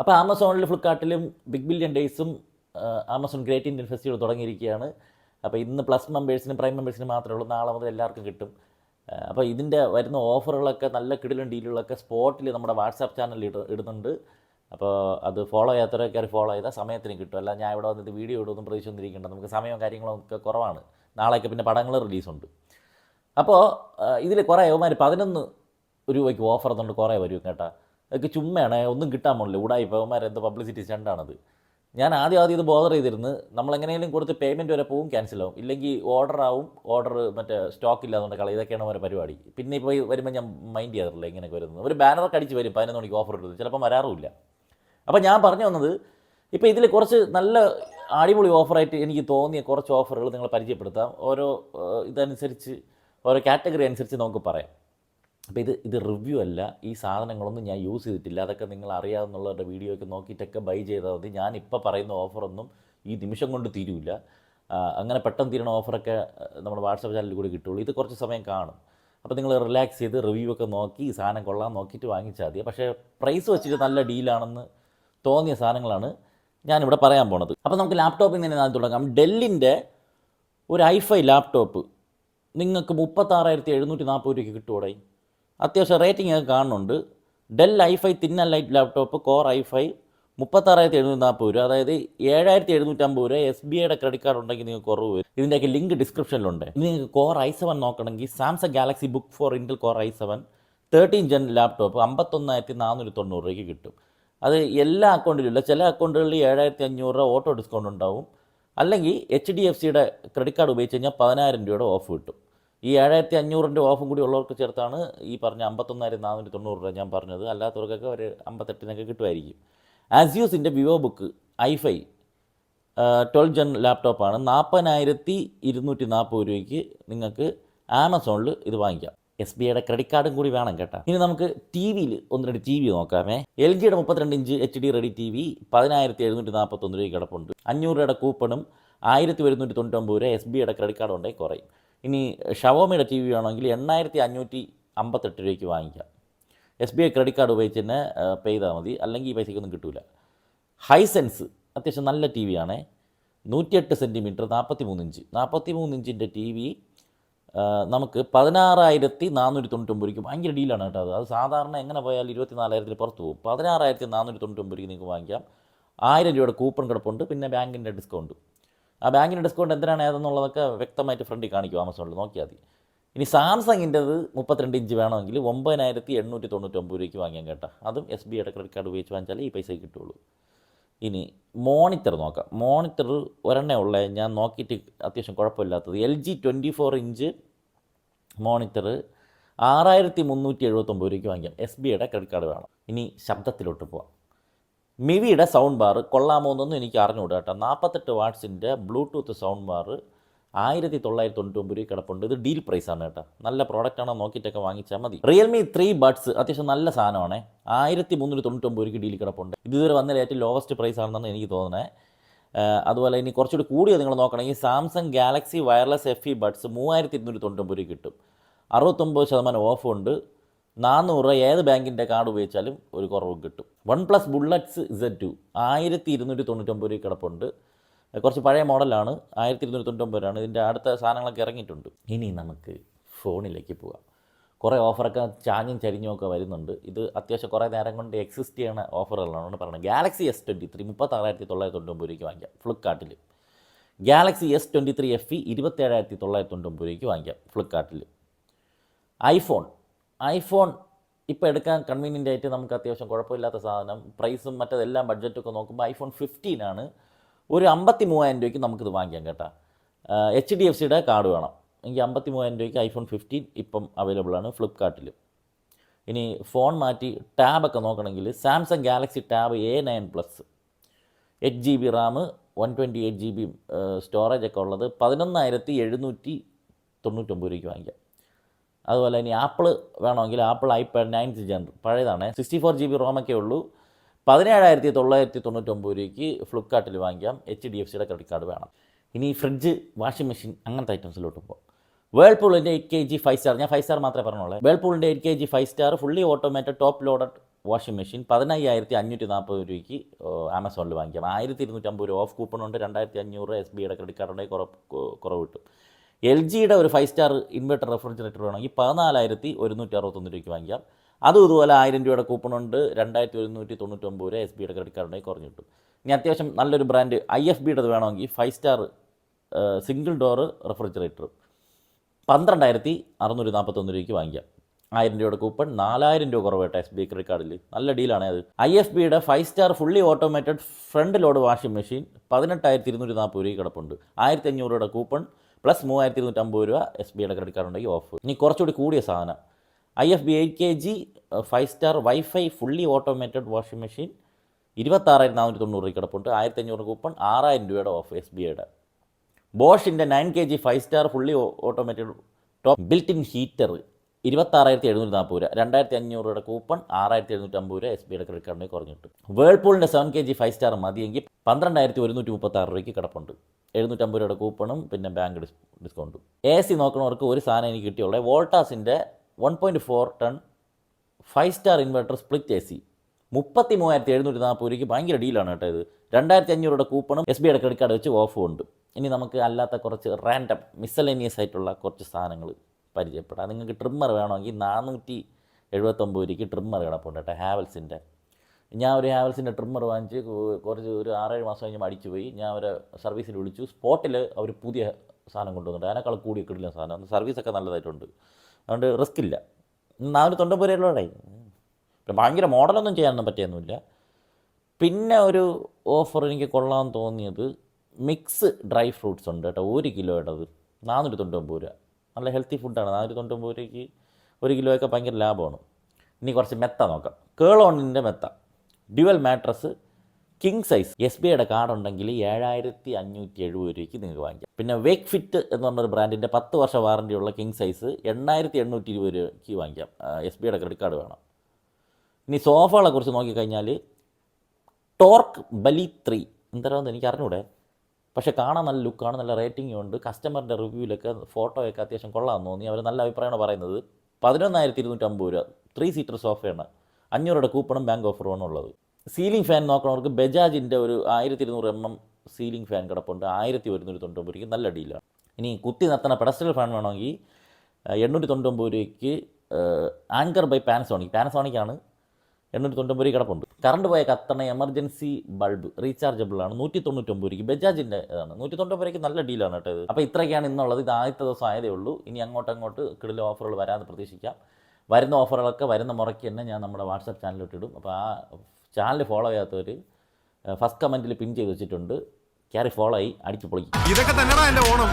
അപ്പോൾ ആമസോണിലും ഫ്ലിപ്കാർട്ടിലും ബിഗ് ബില്യൺ ഡേയ്സും ആമസോൺ ഗ്രേറ്റ് ഇന്ത്യൻ ഫെസ്റ്റിവൽ തുടങ്ങിയിരിക്കുകയാണ്. അപ്പോൾ ഇന്ന് പ്ലസ് മെമ്പേഴ്സിനും പ്രൈം മെമ്പേഴ്സിനും മാത്രമേ ഉള്ളൂ, നാളെ മുതൽ എല്ലാവർക്കും കിട്ടും. അപ്പോൾ ഇതിൻ്റെ വരുന്ന ഓഫറുകളൊക്കെ നല്ല കിടിലൻ ഡീലുകളൊക്കെ സ്പോട്ടിൽ നമ്മുടെ വാട്സാപ്പ് ചാനലിൽ ഇടുന്നുണ്ട്. അപ്പോൾ അത് ഫോളോ ചെയ്യാത്തവരൊക്കെ ഫോളോ ചെയ്താൽ സമയത്തിന് കിട്ടും. അല്ല ഞാൻ ഇവിടെ വന്നിട്ട് വീഡിയോ ഇടുമെന്നും പ്രതീക്ഷിച്ചിരിക്കേണ്ട, നമുക്ക് സമയവും കാര്യങ്ങളും ഒക്കെ കുറവാണ്. നാളെയൊക്കെ പിന്നെ പടങ്ങൾ റിലീസുണ്ട്. അപ്പോൾ ഇതിൽ കുറേ യവന്മാർ 11 രൂപയ്ക്ക് ഓഫർ എന്നുണ്ട് കുറേ വരും കേട്ടോ. അതൊക്കെ ചുമ്മയാണ്, ഒന്നും കിട്ടാൻ പോണില്ല. ഉടായിപ്പോൾ യവന്മാർ എന്തോ പബ്ലിസിറ്റി സ്റ്റണ്ടാണത്. ഞാൻ ആദ്യം ഇത് ബോദർ ചെയ്തിരുന്നു. നമ്മളെങ്ങനെയും കൊടുത്ത് പേയ്മെൻറ്റ് വരെ പോവും, ക്യാൻസലാവും, ഇല്ലെങ്കിൽ ഓർഡർ മറ്റേ സ്റ്റോക്ക് ഇല്ലാതുകൊണ്ട് കളി. ഇതൊക്കെയാണ് അവരുടെ പരിപാടി. പിന്നെ ഇപ്പോൾ വരുമ്പോൾ ഞാൻ മൈൻഡ് ചെയ്യാറില്ല ഇങ്ങനെയൊക്കെ വരുന്നത്. ഒരു ബാനറൊക്കെ അടിച്ച് വരും 11 മണിക്ക് ഓഫർ ഇടുന്നത്, ചിലപ്പോൾ വരാറുമില്ല. അപ്പോൾ ഞാൻ പറഞ്ഞു വന്നത്, ഇപ്പോൾ ഇതിൽ കുറച്ച് നല്ല അടിപൊളി ഓഫറായിട്ട് എനിക്ക് തോന്നിയ കുറച്ച് ഓഫറുകൾ നിങ്ങളെ പരിചയപ്പെടുത്താം. ഓരോ ഇതനുസരിച്ച് ഓരോ കാറ്റഗറി അനുസരിച്ച് നമുക്ക് പറയാം. അപ്പോൾ ഇത് റിവ്യൂ അല്ല, ഈ സാധനങ്ങളൊന്നും ഞാൻ യൂസ് ചെയ്തിട്ടില്ല. അതൊക്കെ നിങ്ങൾ അറിയാവുന്നവരുടെ വീഡിയോ ഒക്കെ നോക്കിയിട്ടൊക്കെ ബൈ ചെയ്താൽ മതി. ഞാനിപ്പോൾ പറയുന്ന ഓഫറൊന്നും ഈ നിമിഷം കൊണ്ട് തീരില്ല. അങ്ങനെ പെട്ടെന്ന് തീരുന്ന ഓഫറൊക്കെ നമ്മുടെ വാട്സാപ്പ് ചാനലിൽ കൂടി കിട്ടുള്ളൂ. ഇത് കുറച്ച് സമയം കാണും. അപ്പോൾ നിങ്ങൾ റിലാക്സ് ചെയ്ത് റിവ്യൂ ഒക്കെ നോക്കി ഈ സാധനം കൊള്ളാൻ നോക്കിയിട്ട് വാങ്ങിച്ചാൽ മതി. പക്ഷേ പ്രൈസ് വെച്ചിട്ട് നല്ല ഡീലാണെന്ന് തോന്നിയ സാധനങ്ങളാണ് ഞാനിവിടെ പറയാൻ പോണത്. അപ്പോൾ നമുക്ക് ലാപ്ടോപ്പിൽ നിന്ന് തന്നെ തുടങ്ങാം. ഡെല്ലിൻ്റെ ഒരു i5 ലാപ്ടോപ്പ് നിങ്ങൾക്ക് 36,740 രൂപയ്ക്ക് കിട്ടുമോടെ. അത്യാവശ്യം റേറ്റിംഗ് ഒക്കെ കാണുന്നുണ്ട്. Del i5 thin and light laptop core i5 36,740 രൂപ, അതായത് 7,750 രൂപ. SBIയുടെ ക്രെഡിറ്റ് കാർഡ് ഉണ്ടെങ്കിൽ നിങ്ങൾക്ക് കുറവ് വരും. ഇതിൻ്റെയൊക്കെ ലിങ്ക് ഡിസ്ക്രിപ്ഷനിലുണ്ട്. ഇനി നിങ്ങൾക്ക് കോർ i7 നോക്കണമെങ്കിൽ Samsung Galaxy Book four Intel core i7 13 gen laptop 51,490 രൂപയ്ക്ക് കിട്ടും. അത് എല്ലാ അക്കൗണ്ടിലും ഇല്ല, ചില അക്കൗണ്ടുകളിൽ 7,500 രൂപ ഓട്ടോ ഡിസ്കൗണ്ട് ഉണ്ടാവും. അല്ലെങ്കിൽ HDFCയുടെ ക്രെഡിറ്റ് കാർഡ് ഉപയോഗിച്ച് കഴിഞ്ഞാൽ 10,000 രൂപയുടെ ഓഫ് കിട്ടും. ഈ 7,500 ഓഫും കൂടി ഉള്ളവർക്ക് ചേർത്താണ് ഈ പറഞ്ഞ 51,490 രൂപ ഞാൻ പറഞ്ഞത്. അല്ലാത്തവർക്കൊക്കെ ഒരു 58 കിട്ടുമായിരിക്കും. ആസ്യൂസിൻ്റെ വിവോ ബുക്ക് i5 12 ജെൻ ലാപ്ടോപ്പാണ്. 40,240 രൂപയ്ക്ക് നിങ്ങൾക്ക് ആമസോണിൽ ഇത് വാങ്ങിക്കാം. SBIയുടെ ക്രെഡിറ്റ് കാർഡും കൂടി വേണം കേട്ടോ. ഇനി നമുക്ക് ടി വിയിൽ 1-2 TV നോക്കാമേ. LGയുടെ 32 inch HD ready TV 10,741 രൂപയ്ക്ക് കിടപ്പുണ്ട്. 500 രൂപയുടെ കൂപ്പണും 1,199 രൂപ SBIയുടെ ക്രെഡിറ്റ് കാർഡ് ഉണ്ടെങ്കിൽ കുറയും. ഇനി ഷവോമിയുടെ TV വേണമെങ്കിൽ 8,558 രൂപയ്ക്ക് വാങ്ങിക്കാം. SBI ക്രെഡിറ്റ് കാർഡ് ഉപയോഗിച്ച് തന്നെ പേ ചെയ്താൽ മതി, അല്ലെങ്കിൽ ഈ പൈസയ്ക്കൊന്നും കിട്ടില്ല. ഹൈസെൻസ് അത്യാവശ്യം നല്ല TV ആണ്. 108 സെൻറ്റിമീറ്റർ 43 ഇഞ്ച് 43 ഇഞ്ചിൻ്റെ TV നമുക്ക് 16,499 രൂപയ്ക്ക് ഭയങ്കര ഡീലാണ് കേട്ടോ. അത് സാധാരണ എങ്ങനെ പോയാൽ 24,000 പുറത്ത് പോകും. 16,499 രൂപയ്ക്ക് നിങ്ങൾക്ക് വാങ്ങിക്കാം. 1,000 രൂപയുടെ കൂപ്പൺ കിടപ്പുണ്ട്, പിന്നെ ബാങ്കിൻ്റെ ഡിസ്കൗണ്ട്. ആ ബാങ്കിൻ്റെ ഡിസ്കൗണ്ട് എന്തിനാണ് ഏതെന്നുള്ളതൊക്കെ വ്യക്തമായിട്ട് ഫ്രണ്ടിൽ കാണിക്കും, ആമസോണിൽ നോക്കിയാൽ മതി. ഇനി സാംസങ്ങിൻ്റെത് 32 ഇഞ്ച് വേണമെങ്കിൽ 9,899 രൂപയ്ക്ക് വാങ്ങിയാൽ കേട്ടോ. അതും SBIയുടെ ക്രെഡിറ്റ് കാർഡ് ഉപയോഗിച്ച് വാങ്ങിച്ചാലേ ഈ പൈസ കിട്ടുള്ളൂ. ഇനി മോണിറ്റർ നോക്കാം. മോണിറ്റർ ഒരെണ്ണേ ഉള്ളേ, ഞാൻ നോക്കിയിട്ട് അത്യാവശ്യം കുഴപ്പമില്ലാത്തത്. LG 24 ഇഞ്ച് മോണിറ്റർ 6,379 രൂപയ്ക്ക് വാങ്ങിക്കാം. SBIയുടെ ക്രെഡിറ്റ് കാർഡ് വേണം. ഇനി ശബ്ദത്തിലോട്ട് പോവാം. മിവിയുടെ സൗണ്ട് ബാർ കൊള്ളാമോ എന്നൊന്നും എനിക്ക് അറിഞ്ഞുകൂടാ കേട്ടോ. 48 വാട്ട്സിൻ്റെ ബ്ലൂടൂത്ത് സൗണ്ട് ബാർ 1,999 രൂപ കിടപ്പുണ്ട്. ഇത് ഡീൽ പ്രൈസാണ് കേട്ടോ. നല്ല പ്രോഡക്റ്റാണോ നോക്കിയിട്ടൊക്കെ വാങ്ങിച്ചാൽ മതി. റിയൽമി 3 ബഡ്സ് അത്യാവശ്യം നല്ല സാധനമാണ്. 1,399 രൂപയ്ക്ക് ഡീൽ കിടപ്പുണ്ട്. ഇതുവരെ വന്നതിൽ ഏറ്റവും ലോവസ്റ്റ് പ്രൈസ് ആണെന്നാണ് എനിക്ക് തോന്നുന്നത്. അതുപോലെ ഇനി കുറച്ചുകൂടി കൂടിയത് നിങ്ങൾ നോക്കണമെങ്കിൽ Samsung Galaxy wireless FE buds 3,299 രൂപ കിട്ടും. 69% ഓഫുണ്ട്. 400 രൂപ ഏത് ബാങ്കിൻ്റെ കാർഡ് ഉപയോഗിച്ചാലും ഒരു കുറവ് കിട്ടും. OnePlus ബുള്ളറ്റ്സ് Z2 1,299 രൂപ കിടപ്പുണ്ട്. കുറച്ച് പഴയ മോഡലാണ്, 1,299 ഇതിൻ്റെ അടുത്ത സാധനങ്ങളൊക്കെ ഇറങ്ങിയിട്ടുണ്ട്. ഇനി നമുക്ക് ഫോണിലേക്ക് പോകാം. കുറേ ഓഫറൊക്കെ ചാഞ്ഞും ചരിഞ്ഞും ഒക്കെ വരുന്നുണ്ട്. ഇത് അത്യാവശ്യം കുറേ നേരം കൊണ്ട് എക്സിസ്റ്റ് ചെയ്യുന്ന ഓഫറുകളാണ് പറയുന്നത്. ഗാലക്സി S23 36,999 രൂപയ്ക്ക് വാങ്ങിക്കാം ഫ്ലിപ്കാർട്ടിൽ. ഗാലക്സി S23 FE 27,999 രൂപയ്ക്ക് വാങ്ങിക്കാം ഫ്ലിപ്കാർട്ടിൽ. ഐഫോൺ ഇപ്പോൾ എടുക്കാൻ കൺവീനിയൻ്റ് ആയിട്ട് നമുക്ക് അത്യാവശ്യം കുഴപ്പമില്ലാത്ത സാധനം, പ്രൈസും മറ്റതെല്ലാം ബഡ്ജറ്റൊക്കെ നോക്കുമ്പോൾ iPhone 15 ആണ്. ഒരു 53,000 രൂപയ്ക്ക് നമുക്കിത് വാങ്ങിക്കാം കേട്ടോ. HDFCയുടെ കാർഡ് വേണം എങ്കിൽ 53,000 രൂപയ്ക്ക് iPhone 15 ഇപ്പം അവൈലബിൾ ആണ് ഫ്ലിപ്കാർട്ടിൽ. ഇനി ഫോൺ മാറ്റി ടാബൊക്കെ നോക്കണമെങ്കിൽ Samsung Galaxy tab A9 plus 8GB RAM 128 GB സ്റ്റോറേജൊക്കെ ഉള്ളത് 11,799 രൂപയ്ക്ക് വാങ്ങിക്കാം. അതുപോലെ ഇനി ആപ്പിൾ വേണമെങ്കിൽ ആപ്പിൾ iPad 9th ജെൻ പഴയതാണ്, 64GB റോമൊക്കെ ഉള്ളൂ, 17,999 രൂപയ്ക്ക് ഫ്ലിപ്കാർട്ടിൽ വാങ്ങിക്കാം. HDFCയുടെ ക്രെഡിറ്റ് കാർഡ് വേണം. ഇനി ഫ്രിഡ്ജ്, വാഷിംഗ് മെഷീൻ അങ്ങനത്തെ ഐറ്റംസിലോട്ട് പോകും. വേൾപൂളിൻ്റെ 8 kg 5 സ്റ്റാർ, ഞാൻ 5 സ്റ്റാർ മാത്രമേ പറഞ്ഞോളൂ. വേൾപൂളിൻ്റെ 8 kg 5 star fully automated top loaded washing machine 15,540 രൂപയ്ക്ക് ആമസോണിൽ വാങ്ങിക്കാം. 1,250 രൂപ ഓഫ് കൂപ്പണുണ്ട്. 2,500 SBIയുടെ ക്രെഡിറ്റ് കാർഡുണ്ടെങ്കിൽ കുറവ് കിട്ടും. LGയുടെ ഒരു 5 സ്റ്റാർ ഇൻവെർട്ടർ റെഫ്രിജറേറ്റർ വേണമെങ്കിൽ 14,161 രൂപയ്ക്ക് വാങ്ങിക്കാം. അതും ഇതുപോലെ 1,000 രൂപയുടെ കൂപ്പണുണ്ട്. 2,199 രൂപ SBIയുടെ ക്രെഡിറ്റ് കാർഡുണ്ടെങ്കിൽ കുറഞ്ഞു കിട്ടും. ഇനി അത്യാവശ്യം നല്ലൊരു ബ്രാൻഡ് IFBയുടേത് വേണമെങ്കിൽ 5 സ്റ്റാർ സിംഗിൾ ഡോറ് റെഫ്രിജറേറ്റർ 12,641 രൂപയ്ക്ക് വാങ്ങിക്കാം. 1,000 രൂപയുടെ കൂപ്പൺ, 4,000 രൂപ കുറവേട്ടോ SBI ക്രെഡിറ്റ് കാർഡിൽ. നല്ല ഡീലാണ് അത്. IFBയുടെ 5 star fully automated front load washing machine 18,240 രൂപയ്ക്ക് കിടപ്പുണ്ട്. 1,500 രൂപയുടെ കൂപ്പൺ പ്ലസ് 3,250 രൂപ SBIയുടെ ക്രെഡിറ്റ് കാർഡ് ഉണ്ടെങ്കിൽ ഓഫ്. ഇനി കുറച്ചുകൂടി കൂടിയ സാധനം IFB 8 kg 5 star wifi fully automated washing machine 26,490 രൂപയ്ക്ക് കിടപ്പുണ്ട്. 1,500 കൂപ്പൺ, 6,000 രൂപയുടെ ഓഫ് SBIയുടെ. ബോഷിൻ്റെ 9 kg 5 star fully automated top built in heater 26,740 രൂപ. 2,500 രൂപയുടെ കൂപ്പൺ, 6,750 രൂപ SBIയുടെ ക്രെഡിറ്റ് കാർഡിന് കുറഞ്ഞിട്ട്. വേൾപൂളിൻ്റെ 7 kg 5 സ്റ്റാർ മതിയെങ്കിൽ 12,136 രൂപയ്ക്ക് കിടപ്പുണ്ട്. 750 രൂപയുടെ കൂപ്പണും പിന്നെ ബാങ്ക് ഡിസ്കൗണ്ടും. AC നോക്കുന്നവർക്ക് ഒരു സാധനം എനിക്ക് കിട്ടിയുള്ളത് വോൾട്ടാസിൻ്റെ 1.4 ton 5 star inverter split AC 33,740 രൂപയ്ക്ക് ഭയങ്കര ഡീലാണ് കേട്ടോ ഇത്. 2,500 രൂപയുടെ കൂപ്പണും SBIയുടെ ക്രെഡിറ്റ് കാർഡ് വെച്ച് ഓഫും ഉണ്ട്. ഇനി നമുക്ക് അല്ലാത്ത കുറച്ച് റാൻഡം മിസലേനിയസ് ആയിട്ടുള്ള കുറച്ച് സാധനങ്ങൾ പരിചയപ്പെടാം. നിങ്ങൾക്ക് ട്രിമ്മർ വേണമെങ്കിൽ 479 രൂപയ്ക്ക് ട്രിമ്മർ കിടപ്പുണ്ട് കേട്ടോ ഹാവൽസിൻ്റെ. ഞാൻ ഒരു ഹാവൽസിൻ്റെ ട്രിമ്മർ വാങ്ങിച്ച് ഒരു 6-7 മാസം കഴിഞ്ഞ് അടിച്ചു പോയി. ഞാൻ അവരെ സർവീസിൽ വിളിച്ചു. സ്പോട്ടിൽ അവർ പുതിയ സാധനം കൊണ്ടുവന്നിട്ട് അതിനേക്കാൾ കൂടി കിട്ടില്ല സാധനം. സർവീസൊക്കെ നല്ലതായിട്ടുണ്ട്, അതുകൊണ്ട് റിസ്ക് ഇല്ല. 490 രൂപയുള്ളൂടെ. ഭയങ്കര മോഡലൊന്നും ചെയ്യാനൊന്നും പറ്റിയൊന്നുമില്ല. പിന്നെ ഒരു ഓഫർ എനിക്ക് കൊള്ളാൻ തോന്നിയത് മിക്സ് ഡ്രൈ ഫ്രൂട്ട്സ് ഉണ്ട് കേട്ടോ. 1 കിലോയുടേത് 499 രൂപ. നല്ല ഹെൽത്തി ഫുഡാണ്. 499 രൂപയ്ക്ക് 1 കിലോയൊക്കെ ഭയങ്കര ലാഭമാണ്. ഇനി കുറച്ച് മെത്ത നോക്കാം. കേളോണിൻ്റെ മെത്ത ഡ്യുവൽ മാട്രസ് കിങ് സൈസ് SBIയുടെ കാർഡ് ഉണ്ടെങ്കിൽ 7,570 രൂപയ്ക്ക് നിങ്ങൾക്ക് വാങ്ങിക്കാം. പിന്നെ വേക്ക് ഫിറ്റ് എന്ന് പറഞ്ഞൊരു ബ്രാൻഡിൻ്റെ 10 വർഷ വാറൻറ്റിയുള്ള കിങ് സൈസ് 8,820 രൂപയ്ക്ക് വാങ്ങിക്കാം. SBIയുടെ ക്രെഡിറ്റ് കാർഡ് വേണം. ഇനി സോഫകളെ കുറിച്ച് നോക്കിക്കഴിഞ്ഞാൽ ടോർക്ക് ബലി 3 എന്തായാലും എനിക്ക് അറിഞ്ഞൂടെ, പക്ഷേ കാണാൻ നല്ല ലുക്കാണ്, നല്ല റേറ്റിംഗും ഉണ്ട്. കസ്റ്റമറിൻ്റെ റിവ്യൂവിലൊക്കെ ഫോട്ടോയൊക്കെ അത്യാവശ്യം കൊള്ളാമെന്ന് തോന്നി. അവർ നല്ല അഭിപ്രായമാണ് പറയുന്നത്. 11,250 രൂപ 3 സീറ്റർ സോഫയാണ്. 500 രൂപയുടെ കൂപ്പണും ബാങ്ക് ഓഫറുമാണ് ഉള്ളത്. സീലിംഗ് ഫാൻ നോക്കണവർക്ക് ബജാജിൻ്റെ ഒരു 1200 mm സീലിംഗ് ഫാൻ കിടപ്പുണ്ട്. 1,190 രൂപയ്ക്ക് നല്ല ഡീലാണ്. ഇനി കുത്തി നിർത്തുന്ന പെഡസ്റ്റൽ ഫാൻ വേണമെങ്കിൽ 890 രൂപയ്ക്ക് ആങ്കർ ബൈ പാനസോണിക്കാണ് 890 രൂപ കിടപ്പുണ്ട്. കറണ്ട് പോയ കത്തണ എമർജൻസി ബൾബ് റീചാർജബിളാണ്. 199 രൂപയ്ക്ക് ബജാജിൻ്റെ ഇതാണ്. 190 രൂപയ്ക്ക് നല്ല ഡീലാണ് കേട്ടോ ഇത്. അപ്പോൾ ഇത്രയൊക്കെയാണ് ഇന്നുള്ളത്. ഇത് ആദ്യത്തെ ദിവസം ആയതേ ഉള്ളൂ. ഇനി അങ്ങോട്ട് കിടില ഓഫറുകൾ വരാമെന്ന് പ്രതീക്ഷിക്കാം. വരുന്ന ഓഫറുകളൊക്കെ വരുന്ന മുറയ്ക്ക് തന്നെ ഞാൻ നമ്മുടെ വാട്സപ്പ് ചാനലിലിട്ടിടും. അപ്പോൾ ആ ചാനൽ ഫോളോ ചെയ്യാത്തവർ ഫസ്റ്റ് കമൻറ്റിൽ പിൻ ചെയ്ത് വെച്ചിട്ടുണ്ട്. കയറി ഫോളോ ആയി അടിച്ച് പൊളിക്കും. ഇതൊക്കെ തന്നെയാണ് എൻ്റെ ഓണം.